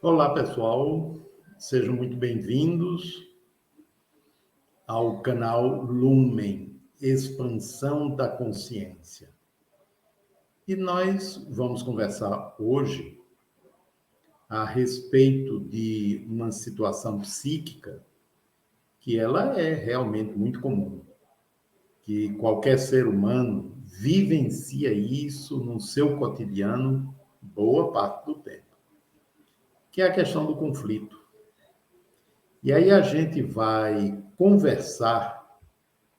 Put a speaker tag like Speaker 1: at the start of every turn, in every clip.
Speaker 1: Olá, pessoal. Sejam muito bem-vindos ao canal Lumen, Expansão da Consciência. E nós vamos conversar hoje a respeito de uma situação psíquica que ela é realmente muito comum, que qualquer ser humano vivencia isso no seu cotidiano boa parte do tempo, que é a questão do conflito. E aí a gente vai conversar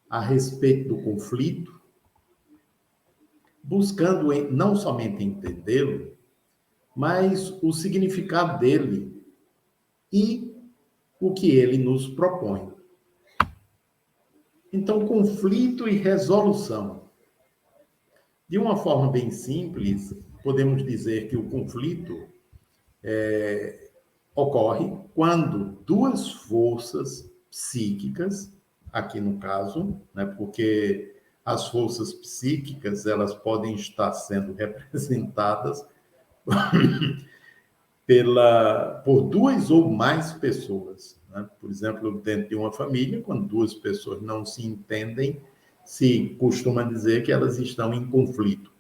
Speaker 1: a respeito do conflito, buscando não somente entendê-lo, mas o significado dele e o que ele nos propõe. Então, conflito e resolução. De uma forma bem simples, podemos dizer que o conflito ocorre quando duas forças psíquicas, aqui no caso, né, porque as forças psíquicas elas podem estar sendo representadas por duas ou mais pessoas. Né? Por exemplo, dentro de uma família, quando duas pessoas não se entendem, se costuma dizer que elas estão em conflito.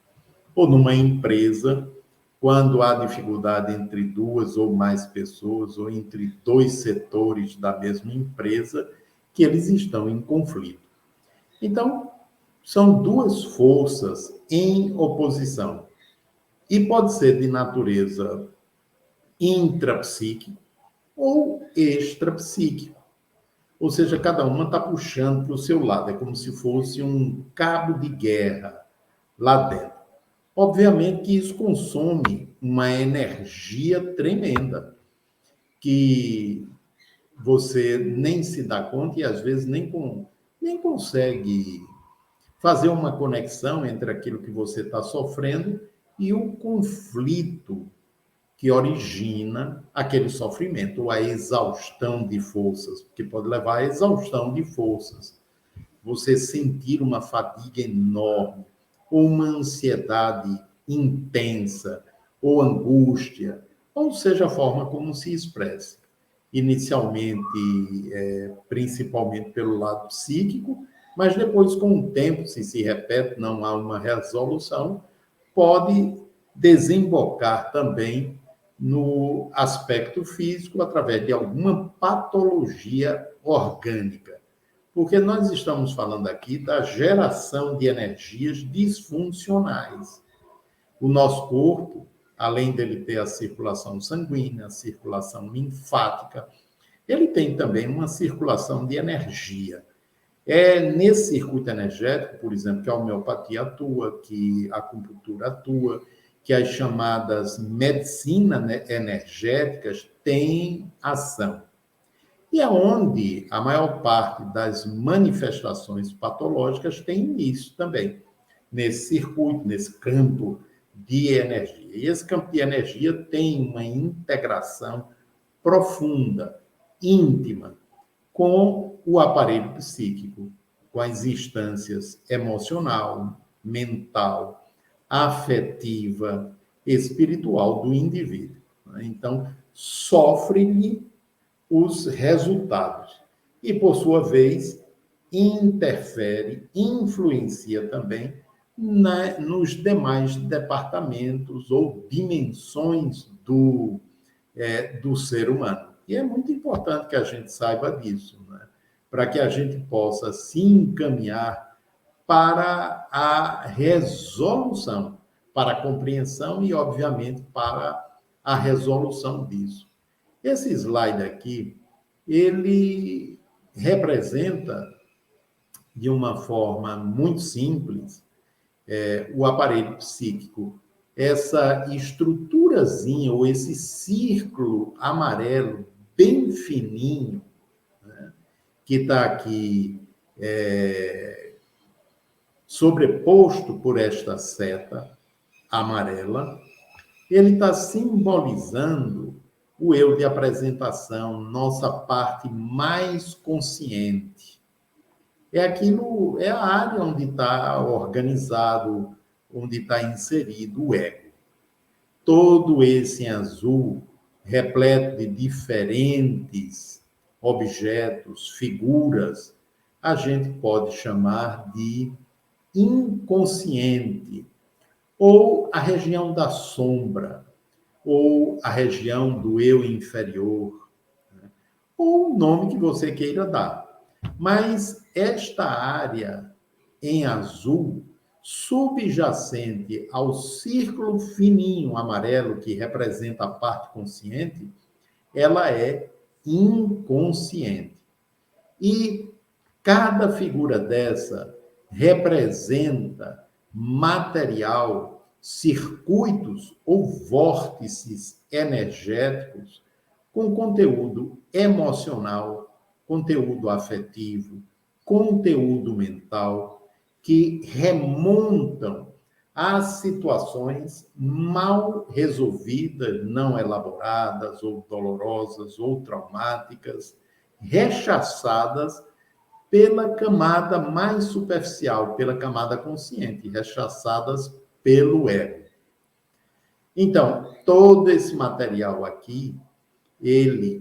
Speaker 1: Ou numa empresa, quando há dificuldade entre duas ou mais pessoas, ou entre dois setores da mesma empresa, que eles estão em conflito. Então, são duas forças em oposição. E pode ser de natureza intrapsíquico ou extrapsíquico. Ou seja, cada uma está puxando para o seu lado. É como se fosse um cabo de guerra lá dentro. Obviamente que isso consome uma energia tremenda, que você nem se dá conta e às vezes nem consegue fazer uma conexão entre aquilo que você está sofrendo e o conflito que origina aquele sofrimento, ou a exaustão de forças, que pode levar à exaustão de forças. Você sentir uma fadiga enorme, ou uma ansiedade intensa, ou angústia, ou seja a forma como se expressa. Inicialmente, principalmente pelo lado psíquico, mas depois, com o tempo, se repete, não há uma resolução, pode desembocar também no aspecto físico através de alguma patologia orgânica. Porque nós estamos falando aqui da geração de energias disfuncionais. O nosso corpo, além dele ter a circulação sanguínea, a circulação linfática, ele tem também uma circulação de energia. É nesse circuito energético, por exemplo, que a homeopatia atua, que a acupuntura atua, que as chamadas medicinas energéticas têm ação. E é onde a maior parte das manifestações patológicas tem início também, nesse circuito, nesse campo de energia. E esse campo de energia tem uma integração profunda, íntima, com o aparelho psíquico, com as instâncias emocional, mental, afetiva, espiritual do indivíduo. Então, sofre-lhe os resultados. E, por sua vez, interfere, influencia também nos demais departamentos ou dimensões do ser humano. E é muito importante que a gente saiba disso, né? Para que a gente possa se encaminhar para a resolução, para a compreensão e, obviamente, para a resolução disso. Esse slide aqui, ele representa, de uma forma muito simples, o aparelho psíquico, essa estruturazinha, ou esse círculo amarelo, bem fininho, né, que está aqui sobreposto por esta seta amarela, ele está simbolizando o eu de apresentação, nossa parte mais consciente. É a área onde está organizado, onde está inserido o ego. Todo esse em azul repleto de diferentes objetos, figuras, a gente pode chamar de inconsciente, ou a região da sombra, ou a região do eu inferior, ou o nome que você queira dar. Mas esta área em azul, subjacente ao círculo fininho amarelo que representa a parte consciente, ela é inconsciente. E cada figura dessa representa material, circuitos ou vórtices energéticos com conteúdo emocional, conteúdo afetivo, conteúdo mental, que remontam às situações mal resolvidas, não elaboradas, ou dolorosas, ou traumáticas, rechaçadas pela camada mais superficial, pela camada consciente, rechaçadas pelo ego. Então, todo esse material aqui,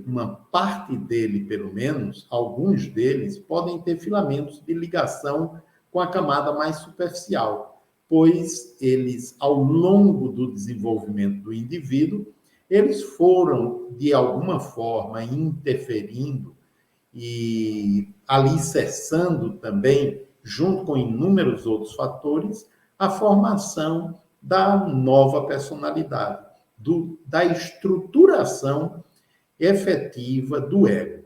Speaker 1: uma parte dele, pelo menos, alguns deles, podem ter filamentos de ligação com a camada mais superficial, pois eles, ao longo do desenvolvimento do indivíduo, eles foram, de alguma forma, interferindo e alicerçando também, junto com inúmeros outros fatores, a formação da nova personalidade, da estruturação efetiva do ego.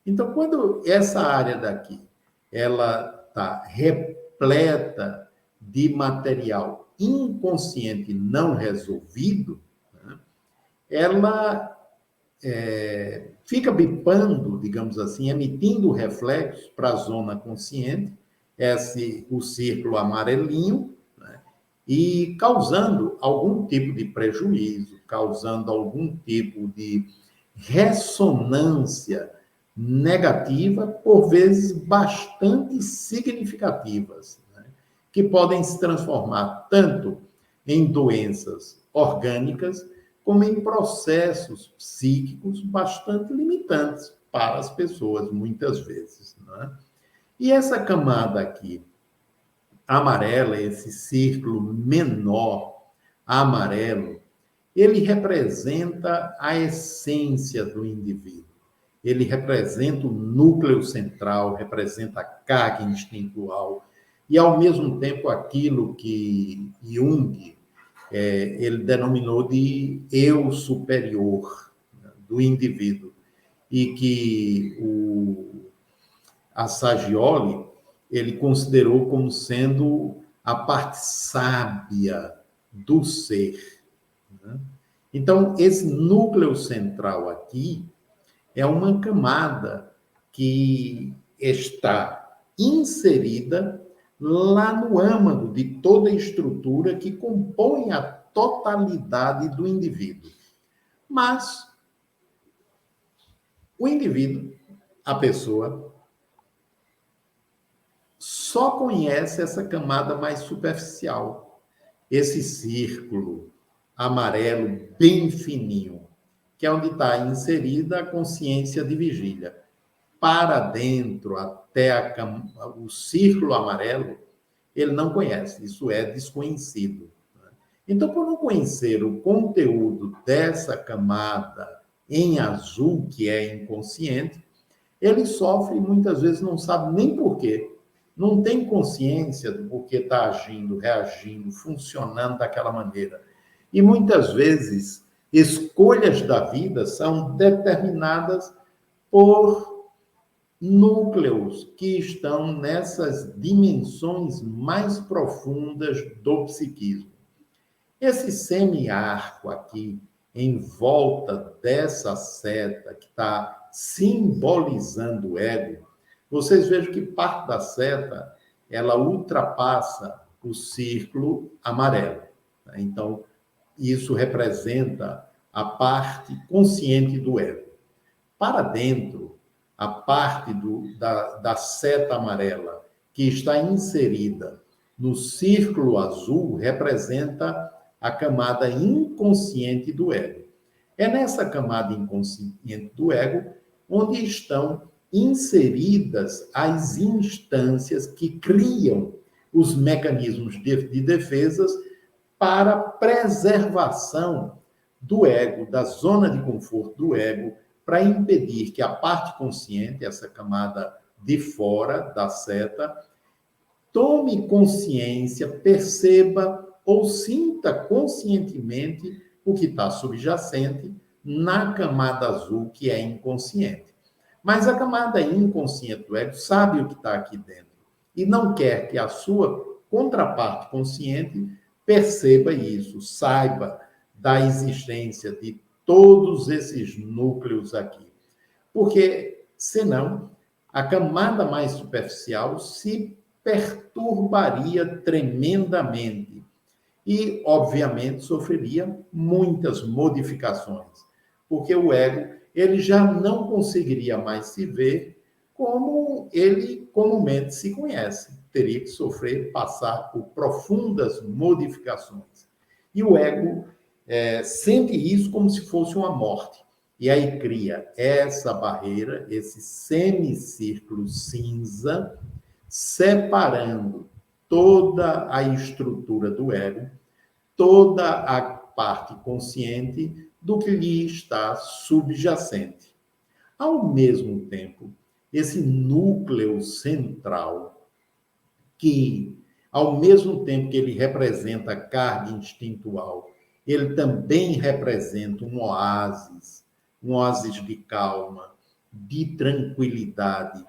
Speaker 1: Então, quando essa área daqui ela está repleta de material inconsciente não resolvido, ela fica bipando, digamos assim, emitindo reflexos para a zona consciente, o círculo amarelinho, né? E causando algum tipo de prejuízo, causando algum tipo de ressonância negativa, por vezes bastante significativas, né? Que podem se transformar tanto em doenças orgânicas, como em processos psíquicos bastante limitantes para as pessoas, muitas vezes. Né? E essa camada aqui, amarela, esse círculo menor amarelo, ele representa a essência do indivíduo. Ele representa o núcleo central, representa a carga instintual, e, ao mesmo tempo, aquilo que Jung ele denominou de eu superior, né, do indivíduo, e que a Saggioli ele considerou como sendo a parte sábia do ser. Né? Então, esse núcleo central aqui é uma camada que está inserida lá no âmago de toda a estrutura que compõe a totalidade do indivíduo. Mas o indivíduo, a pessoa, só conhece essa camada mais superficial, esse círculo amarelo bem fininho, que é onde está inserida a consciência de vigília. Para dentro, até o círculo amarelo, ele não conhece, isso é desconhecido. Então, por não conhecer o conteúdo dessa camada em azul, que é inconsciente, ele sofre e muitas vezes não sabe nem por quê. Não tem consciência do porquê está agindo, reagindo, funcionando daquela maneira. E muitas vezes, escolhas da vida são determinadas por núcleos que estão nessas dimensões mais profundas do psiquismo. Esse semiarco aqui, em volta dessa seta que está simbolizando o ego, vocês vejam que parte da seta, ela ultrapassa o círculo amarelo. Então, isso representa a parte consciente do ego. Para dentro, a parte da seta amarela, que está inserida no círculo azul, representa a camada inconsciente do ego. É nessa camada inconsciente do ego onde estão inseridas as instâncias que criam os mecanismos de defesas para preservação do ego, da zona de conforto do ego, para impedir que a parte consciente, essa camada de fora da seta, tome consciência, perceba ou sinta conscientemente o que está subjacente na camada azul, que é inconsciente. Mas a camada inconsciente do ego sabe o que está aqui dentro e não quer que a sua contraparte consciente perceba isso, saiba da existência de todos esses núcleos aqui. Porque, senão, a camada mais superficial se perturbaria tremendamente e, obviamente, sofreria muitas modificações, porque o ego ele já não conseguiria mais se ver como ele comumente se conhece, teria que sofrer, passar por profundas modificações. E o ego sente isso como se fosse uma morte. E aí cria essa barreira, esse semicírculo cinza, separando toda a estrutura do ego, toda a parte consciente do que lhe está subjacente. Ao mesmo tempo, esse núcleo central, que, ao mesmo tempo que ele representa a carga instintual, ele também representa um oásis de calma, de tranquilidade,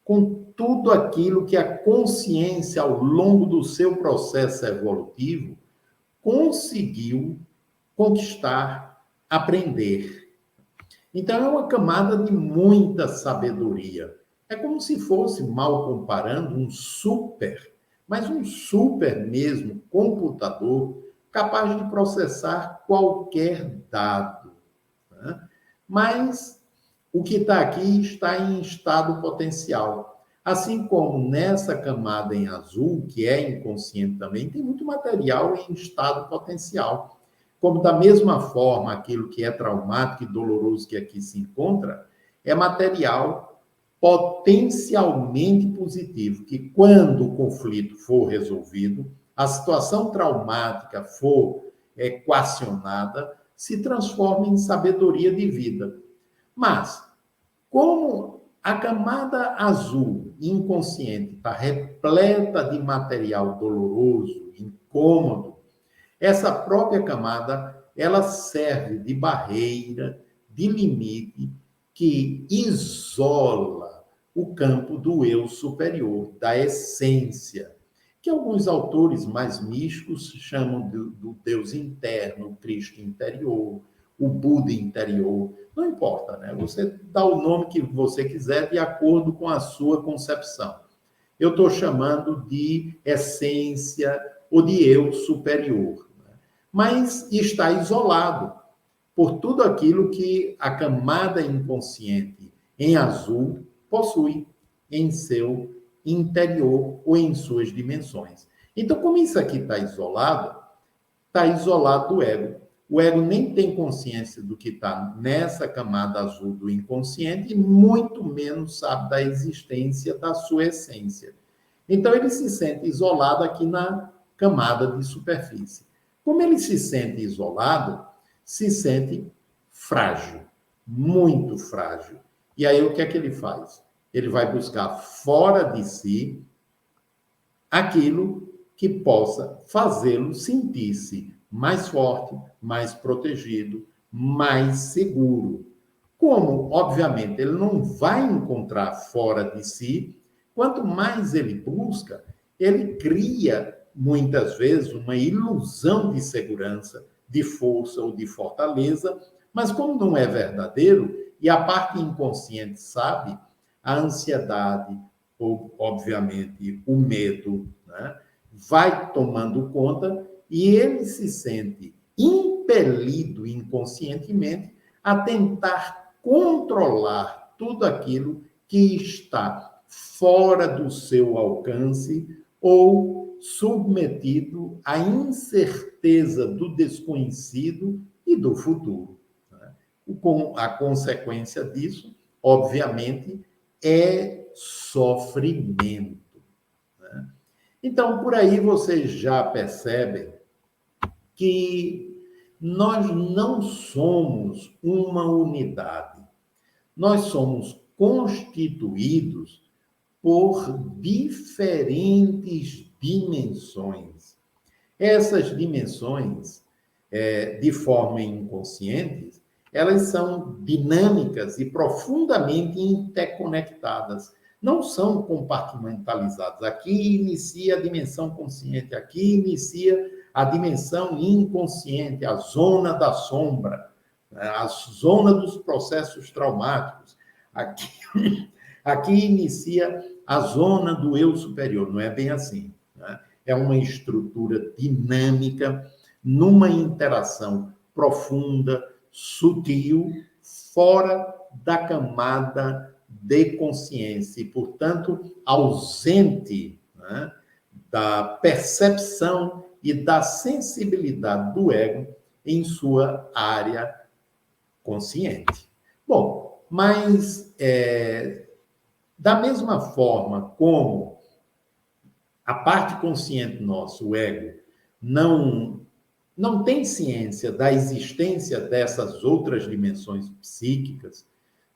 Speaker 1: com tudo aquilo que a consciência, ao longo do seu processo evolutivo, conseguiu conquistar, aprender. Então, é uma camada de muita sabedoria. É como se fosse, mal comparando, um super, mas um super mesmo, computador, capaz de processar qualquer dado. Né? Mas o que está aqui está em estado potencial. Assim como nessa camada em azul, que é inconsciente também, tem muito material em estado potencial. Como da mesma forma, aquilo que é traumático e doloroso que aqui se encontra, é material potencialmente positivo, que quando o conflito for resolvido, a situação traumática for equacionada, se transforma em sabedoria de vida. Mas, como a camada azul inconsciente está repleta de material doloroso, incômodo, essa própria camada ela serve de barreira, de limite, que isola o campo do eu superior, da essência, que alguns autores mais místicos chamam do Deus interno, o Cristo interior, o Buda interior. Não importa, né? Você dá o nome que você quiser de acordo com a sua concepção. Eu estou chamando de essência ou de eu superior. Né? Mas está isolado por tudo aquilo que a camada inconsciente em azul possui em seu interior ou em suas dimensões. Então, como isso aqui está isolado do ego. O ego nem tem consciência do que está nessa camada azul do inconsciente e muito menos sabe da existência da sua essência. Então, ele se sente isolado aqui na camada de superfície. Como ele se sente isolado, se sente frágil, muito frágil. E aí, o que é que ele faz? Ele vai buscar fora de si aquilo que possa fazê-lo sentir-se mais forte, mais protegido, mais seguro. Como, obviamente, ele não vai encontrar fora de si, quanto mais ele busca, ele cria, muitas vezes, uma ilusão de segurança, de força ou de fortaleza, mas como não é verdadeiro, e a parte inconsciente sabe, a ansiedade, ou, obviamente, o medo, né, vai tomando conta e ele se sente impelido inconscientemente a tentar controlar tudo aquilo que está fora do seu alcance ou submetido à incerteza do desconhecido e do futuro. A consequência disso, obviamente, é sofrimento. Né? Então, por aí vocês já percebem que nós não somos uma unidade. Nós somos constituídos por diferentes dimensões. Essas dimensões, de forma inconsciente, elas são dinâmicas e profundamente interconectadas. Não são compartimentalizadas. Aqui inicia a dimensão consciente, aqui inicia a dimensão inconsciente, a zona da sombra, a zona dos processos traumáticos. Aqui inicia a zona do eu superior. Não é bem assim, né? É uma estrutura dinâmica, numa interação profunda, sutil, fora da camada de consciência e, portanto, ausente, né, da percepção e da sensibilidade do ego em sua área consciente. Bom, mas da mesma forma como a parte consciente nossa, o ego, não tem ciência da existência dessas outras dimensões psíquicas,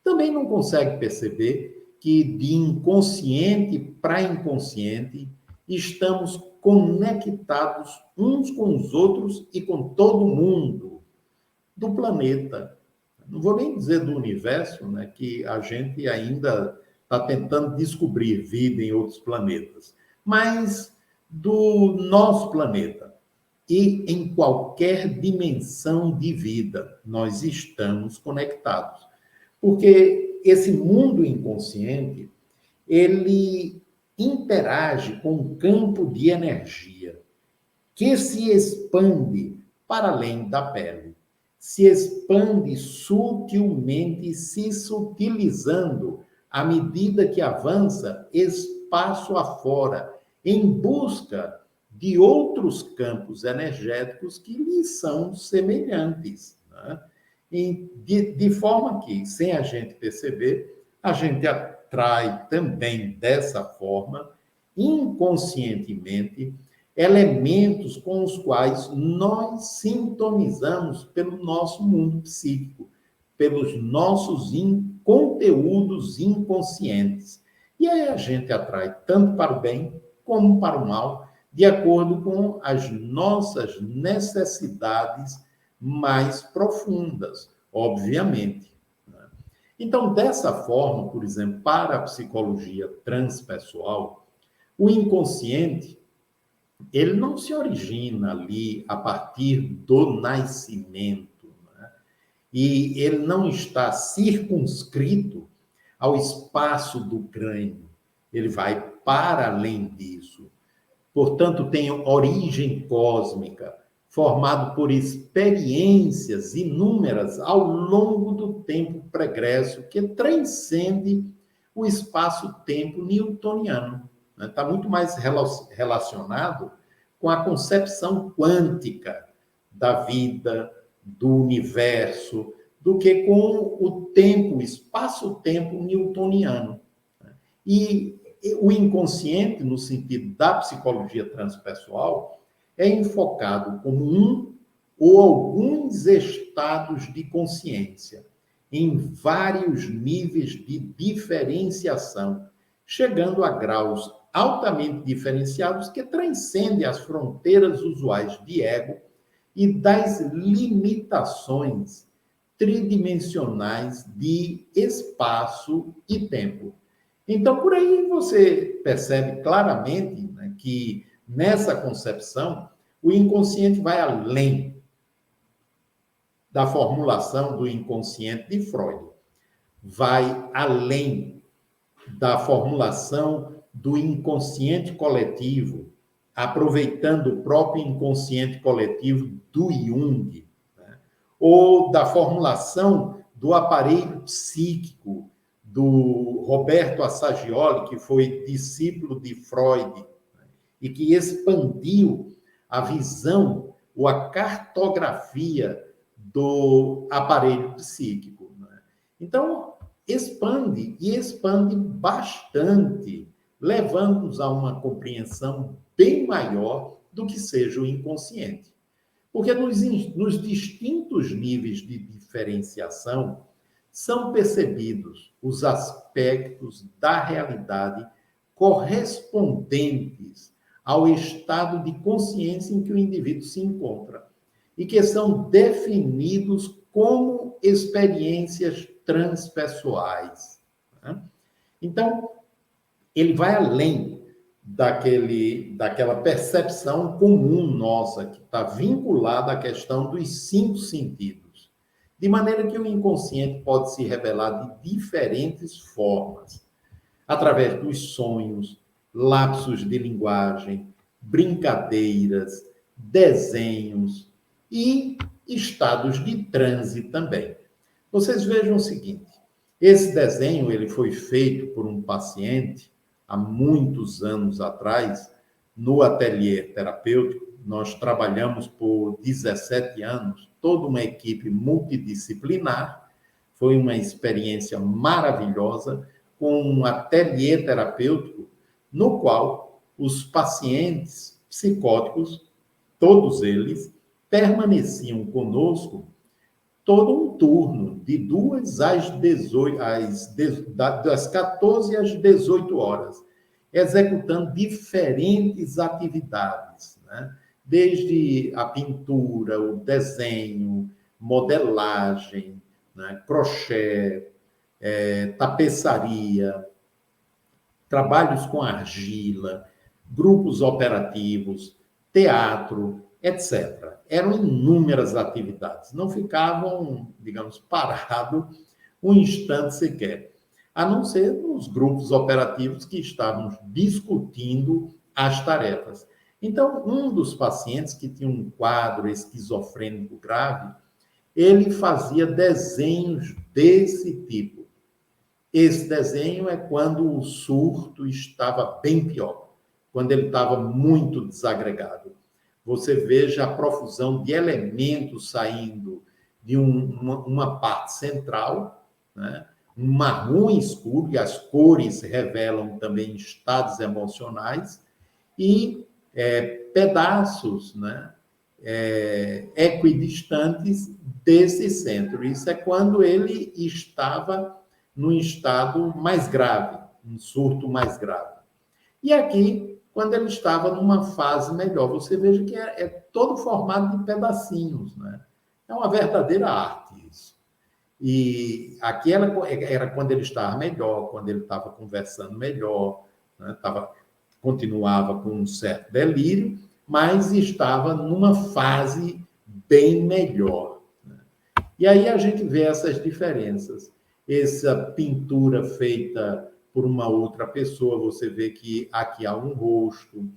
Speaker 1: também não consegue perceber que de inconsciente para inconsciente estamos conectados uns com os outros e com todo mundo do planeta. Não vou nem dizer do universo, né, que a gente ainda está tentando descobrir vida em outros planetas, mas do nosso planeta. E em qualquer dimensão de vida, nós estamos conectados. Porque esse mundo inconsciente, ele interage com um campo de energia que se expande para além da pele. Se expande sutilmente, se sutilizando à medida que avança espaço afora, em busca de outros campos energéticos que lhe são semelhantes. Né? De forma que, sem a gente perceber, a gente atrai também dessa forma, inconscientemente, elementos com os quais nós sintonizamos pelo nosso mundo psíquico, pelos nossos conteúdos inconscientes. E aí a gente atrai tanto para o bem como para o mal, de acordo com as nossas necessidades mais profundas, obviamente. Então, dessa forma, por exemplo, para a psicologia transpessoal, o inconsciente, ele não se origina ali a partir do nascimento, né? E ele não está circunscrito ao espaço do crânio, ele vai para além disso. Portanto, tem origem cósmica, formado por experiências inúmeras ao longo do tempo pregresso, que transcende o espaço-tempo newtoniano. Está muito mais relacionado com a concepção quântica da vida, do universo, do que com o tempo, o espaço-tempo newtoniano. E o inconsciente, no sentido da psicologia transpessoal, é enfocado como um ou alguns estados de consciência, em vários níveis de diferenciação, chegando a graus altamente diferenciados que transcendem as fronteiras usuais de ego e das limitações tridimensionais de espaço e tempo. Então, por aí você percebe claramente, né, que nessa concepção, o inconsciente vai além da formulação do inconsciente de Freud, vai além da formulação do inconsciente coletivo, aproveitando o próprio inconsciente coletivo do Jung, né? Ou da formulação do aparelho psíquico do Roberto Assagioli, que foi discípulo de Freud, né? E que expandiu a visão ou a cartografia do aparelho psíquico, né? Então, expande e expande bastante, levando-nos a uma compreensão bem maior do que seja o inconsciente. Porque nos distintos níveis de diferenciação são percebidos os aspectos da realidade correspondentes ao estado de consciência em que o indivíduo se encontra e que são definidos como experiências transpessoais, né? Então, ele vai além daquela percepção comum nossa, que está vinculada à questão dos 5 sentidos. De maneira que o inconsciente pode se revelar de diferentes formas, através dos sonhos, lapsos de linguagem, brincadeiras, desenhos e estados de transe também. Vocês vejam o seguinte, esse desenho ele foi feito por um paciente há muitos anos atrás, no ateliê terapêutico. Nós trabalhamos por 17 anos, toda uma equipe multidisciplinar. Foi uma experiência maravilhosa, com um ateliê terapêutico, no qual os pacientes psicóticos, todos eles, permaneciam conosco todo um turno, de 2 às 18, das 14 às 18 horas, executando diferentes atividades, né? Desde a pintura, o desenho, modelagem, né? Crochê, tapeçaria, trabalhos com argila, grupos operativos, teatro, etc. Eram inúmeras atividades, não ficavam, digamos, parados um instante sequer, a não ser nos grupos operativos que estavam discutindo as tarefas. Então, um dos pacientes que tinha um quadro esquizofrênico grave, ele fazia desenhos desse tipo. Esse desenho é quando o surto estava bem pior, quando ele estava muito desagregado. Você veja a profusão de elementos saindo de uma parte central, né? Um marrom escuro, e as cores revelam também estados emocionais, e pedaços, né? Equidistantes desse centro. Isso é quando ele estava num estado mais grave, um surto mais grave. E aqui, quando ele estava numa fase melhor, você veja que é todo formado de pedacinhos, né? É uma verdadeira arte isso. E aqui era quando ele estava melhor, quando ele estava conversando melhor, né? Continuava com um certo delírio, mas estava numa fase bem melhor, né? E aí a gente vê essas diferenças. Essa pintura feita por uma outra pessoa, você vê que aqui há um rosto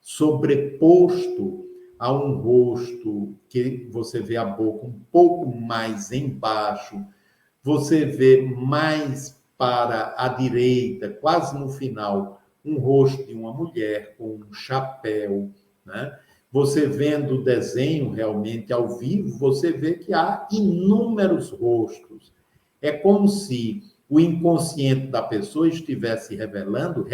Speaker 1: sobreposto a um rosto que você vê a boca um pouco mais embaixo, você vê mais para a direita, quase no final, um rosto de uma mulher com um chapéu, né? Você vendo o desenho realmente ao vivo, você vê que há inúmeros rostos. É como se o inconsciente da pessoa estivesse revelando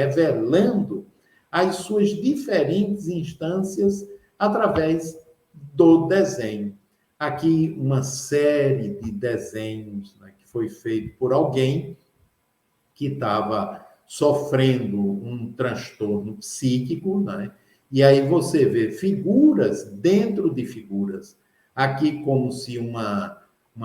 Speaker 1: as suas diferentes instâncias através do desenho. Aqui, uma série de desenhos, né, que foi feito por alguém que estava sofrendo um transtorno psíquico, né? E aí você vê figuras dentro de figuras. Aqui, como se uma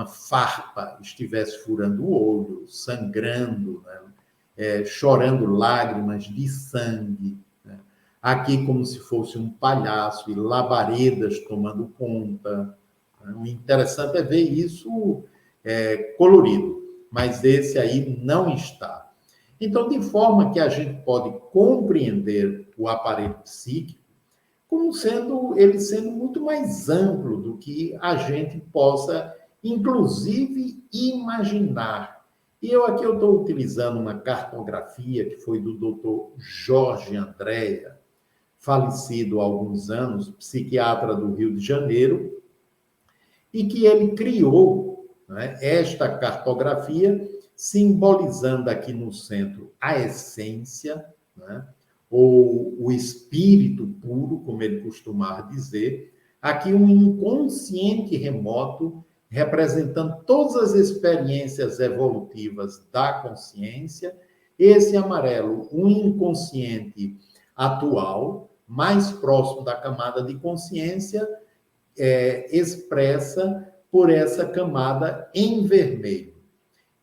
Speaker 1: farpa estivesse furando o olho, sangrando, né? Chorando lágrimas de sangue, né? Aqui, como se fosse um palhaço e labaredas tomando conta. O interessante é ver isso colorido, mas esse aí não está. Então, de forma que a gente pode compreender o aparelho psíquico como ele sendo muito mais amplo do que a gente possa, inclusive, imaginar. E eu estou utilizando uma cartografia que foi do Dr. Jorge Andréa, falecido há alguns anos, psiquiatra do Rio de Janeiro. e que ele criou, né, esta cartografia, simbolizando aqui no centro a essência, né, ou o espírito puro, como ele costumava dizer, aqui um inconsciente remoto, representando todas as experiências evolutivas da consciência, esse amarelo, um inconsciente atual, mais próximo da camada de consciência, expressa por essa camada em vermelho.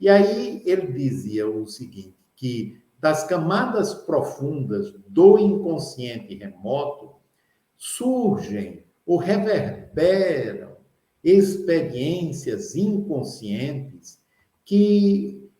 Speaker 1: E aí ele dizia o seguinte, que das camadas profundas do inconsciente remoto surgem ou reverberam experiências inconscientes que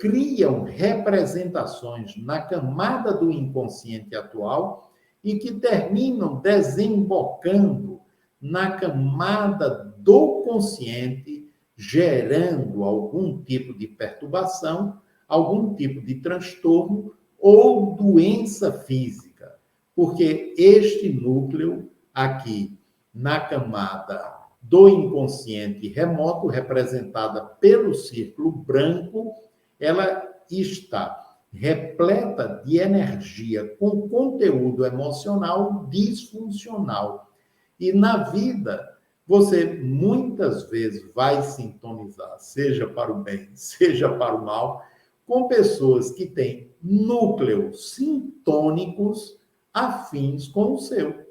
Speaker 1: criam representações na camada do inconsciente atual e que terminam desembocando na camada do consciente, gerando algum tipo de perturbação, algum tipo de transtorno ou doença física, porque este núcleo aqui na camada do inconsciente remoto, representada pelo círculo branco, ela está repleta de energia com conteúdo emocional disfuncional. E na vida, você muitas vezes vai sintonizar, seja para o bem, seja para o mal, com pessoas que têm núcleos sintônicos afins com o seu.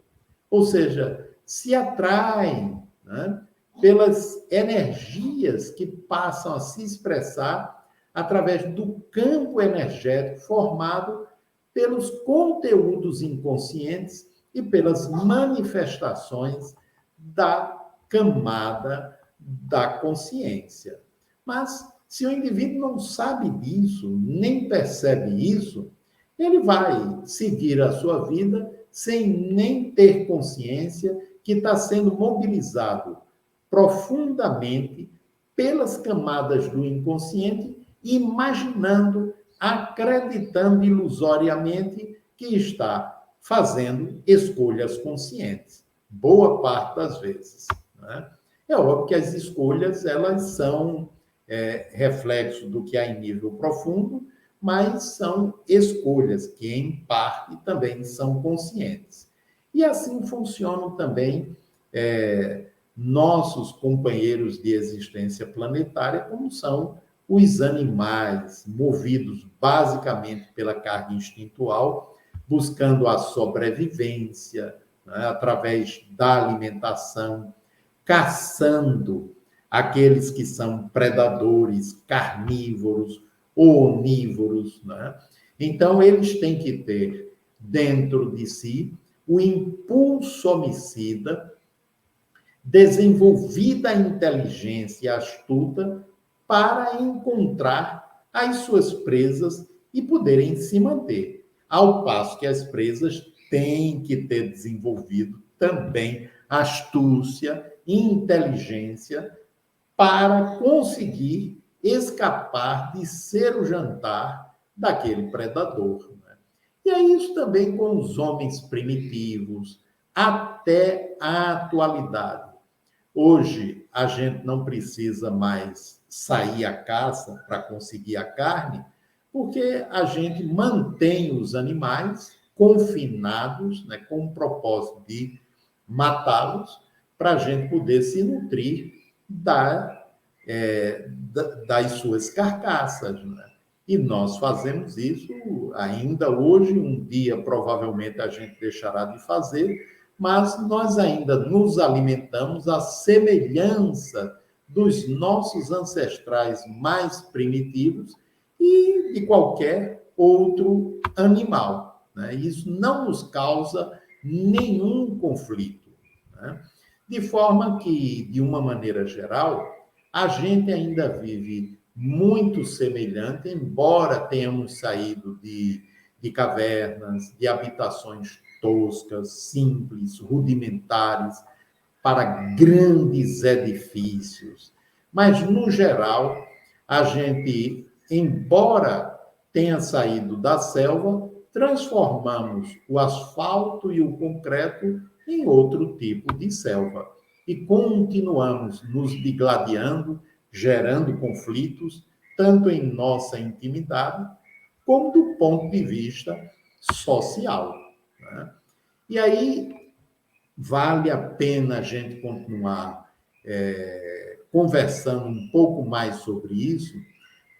Speaker 1: Ou seja, se atraem, né, pelas energias que passam a se expressar através do campo energético formado pelos conteúdos inconscientes e pelas manifestações da camada da consciência. Mas, se o indivíduo não sabe disso, nem percebe isso, ele vai seguir a sua vida sem nem ter consciência que está sendo mobilizado profundamente pelas camadas do inconsciente, imaginando, acreditando ilusoriamente que está fazendo escolhas conscientes, boa parte das vezes, né? É óbvio que as escolhas, elas são reflexo do que há em nível profundo, mas são escolhas que, em parte, também são conscientes. E assim funcionam também nossos companheiros de existência planetária, como são os animais, movidos basicamente pela carga instintual, buscando a sobrevivência, né, através da alimentação, caçando aqueles que são predadores, carnívoros, onívoros, né? Então, eles têm que ter dentro de si o impulso homicida, desenvolvida a inteligência astuta para encontrar as suas presas e poderem se manter. Ao passo que as presas têm que ter desenvolvido também astúcia e inteligência para conseguir escapar de ser o jantar daquele predador, né? E é isso também com os homens primitivos, até a atualidade. Hoje, a gente não precisa mais sair à caça para conseguir a carne, porque a gente mantém os animais confinados, né, com o propósito de matá-los, para a gente poder se nutrir das suas carcaças, né? E nós fazemos isso ainda hoje, um dia provavelmente a gente deixará de fazer, mas nós ainda nos alimentamos à semelhança dos nossos ancestrais mais primitivos e de qualquer outro animal, né? Isso não nos causa nenhum conflito, né? De forma que, de uma maneira geral, a gente ainda vive muito semelhante, embora tenhamos saído de cavernas, de habitações toscas, simples, rudimentares, para grandes edifícios. Mas, no geral, a gente, embora tenha saído da selva, transformamos o asfalto e o concreto em outro tipo de selva. e continuamos nos digladiando, gerando conflitos, tanto em nossa intimidade, como do ponto de vista social, né? E aí, vale a pena a gente continuar conversando um pouco mais sobre isso,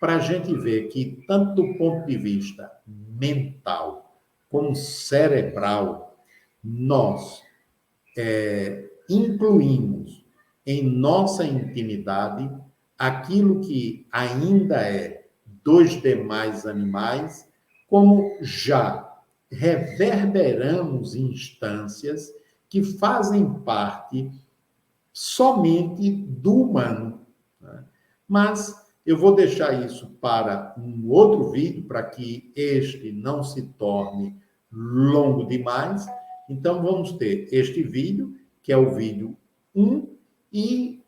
Speaker 1: para a gente ver que, tanto do ponto de vista mental como cerebral, nós incluímos em nossa intimidade aquilo que ainda é dos demais animais, como já reverberamos instâncias que fazem parte somente do humano, né? Mas eu vou deixar isso para um outro vídeo, para que este não se torne longo demais. Então, vamos ter este vídeo, que é o vídeo 1, e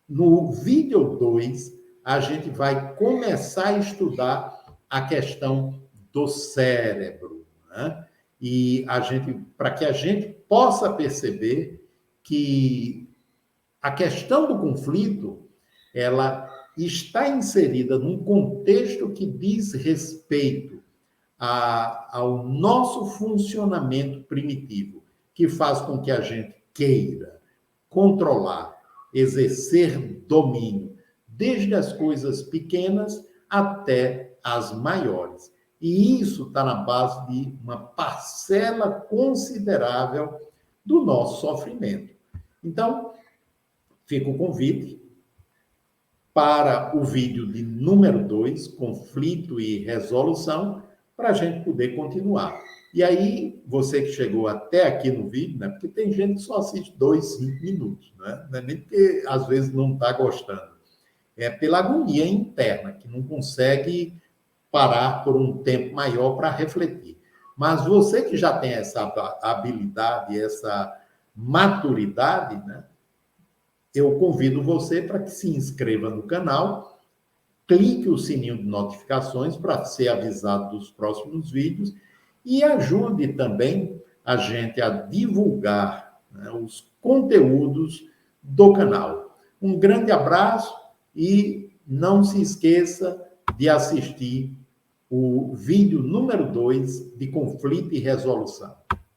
Speaker 1: no vídeo 2, a gente vai começar a estudar a questão do cérebro, né? E para que a gente possa perceber que a questão do conflito, ela está inserida num contexto que diz respeito ao nosso funcionamento primitivo, que faz com que a gente queira controlar, exercer domínio, desde as coisas pequenas até as maiores. E isso está na base de uma parcela considerável do nosso sofrimento. Então, fica o convite para o vídeo de número 2, conflito e resolução, para a gente poder continuar. E aí, você que chegou até aqui no vídeo, né? Porque tem gente que só assiste 2, 5 minutos, né? Não é nem porque às vezes não está gostando. É pela agonia interna, que não consegue parar por um tempo maior para refletir. Mas você que já tem essa habilidade, essa maturidade, né? Eu convido você para que se inscreva no canal, clique o sininho de notificações para ser avisado dos próximos vídeos e ajude também a gente a divulgar, né, os conteúdos do canal. Um grande abraço e não se esqueça de assistir o vídeo número 2 de conflito e resolução.